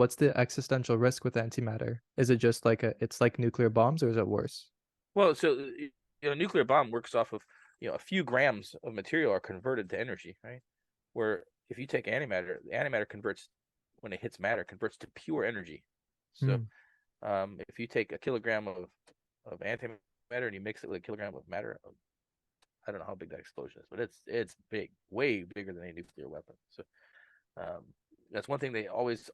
what's the existential risk with antimatter? Is it just like it's like nuclear bombs, or is it worse? Well, so a nuclear bomb works off of a few grams of material are converted to energy, right? Where if you take antimatter, the antimatter converts when it hits matter converts to pure energy. So Hmm. if you take a kilogram of antimatter and you mix it with a kilogram of matter, I don't know how big that explosion is, but it's big, way bigger than a nuclear weapon. So um, that's one thing they always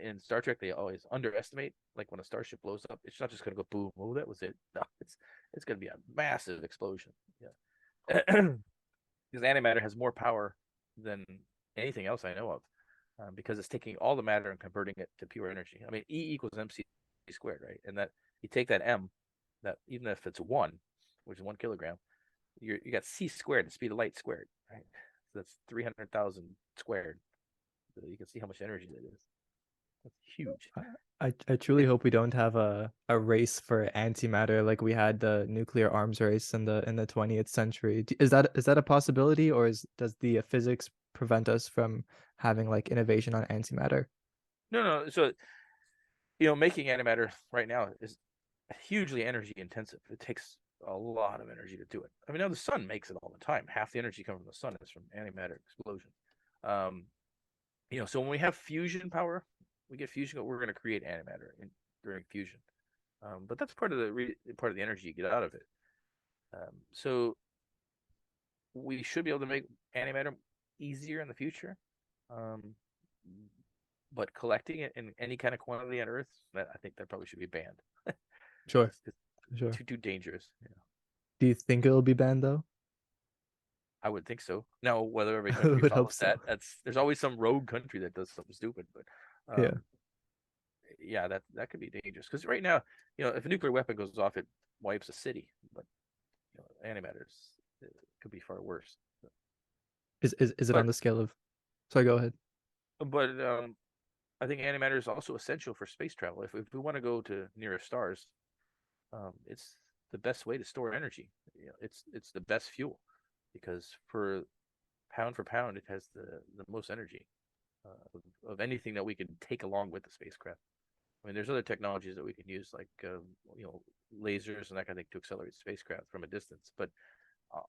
in Star Trek they always underestimate. Like when a starship blows up, it's not just gonna go boom. Oh, that was it. No, it's gonna be a massive explosion. Yeah, because antimatter has more power than anything else I know of, because it's taking all the matter and converting it to pure energy. I mean, E equals mc squared, right? And that you take that m, that even if it's one, which is 1 kilogram, you got c squared, the speed of light squared, right? So that's 300,000 squared. So you can see how much energy that is. That's huge. I truly And hope we don't have a race for antimatter like we had the nuclear arms race in the 20th century. Is that a possibility, or does the physics prevent us from having like innovation on antimatter? no, no. So making antimatter right now is hugely energy intensive. It takes a lot of energy to do it. I mean, now the sun makes it all the time. Half the energy coming from the sun is from antimatter explosions. Um, so when we have fusion power, we get fusion. We're going to create antimatter during fusion. But that's part of the energy you get out of it. So we should be able to make antimatter easier in the future. Um, but collecting it in any kind of quantity on Earth, that I think that probably should be banned. Sure, It's sure. too dangerous. Do you think it'll be banned though? I would think so. Now, whether every I country would hope follows so. that, there's always some rogue country that does something stupid. But Yeah, um, yeah, that could be dangerous because right now, if a nuclear weapon goes off, it wipes a city. But antimatters could be far worse. is it on But the scale of? Sorry, go ahead. but I think antimatter is also essential for space travel. If we want to go to nearer stars, it's the best way to store energy. It's the best fuel because for pound, it has the most energy of anything that we can take along with the spacecraft. I mean, there's other technologies that we can use, like lasers and that kind of thing, to accelerate spacecraft from a distance. But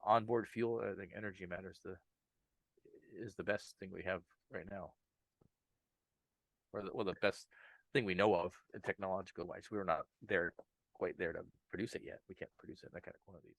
onboard fuel, I think energy matters is the best thing we have right now, or the best thing we know of technological wise. We're not there quite there to produce it yet. We can't produce it in that kind of quantities.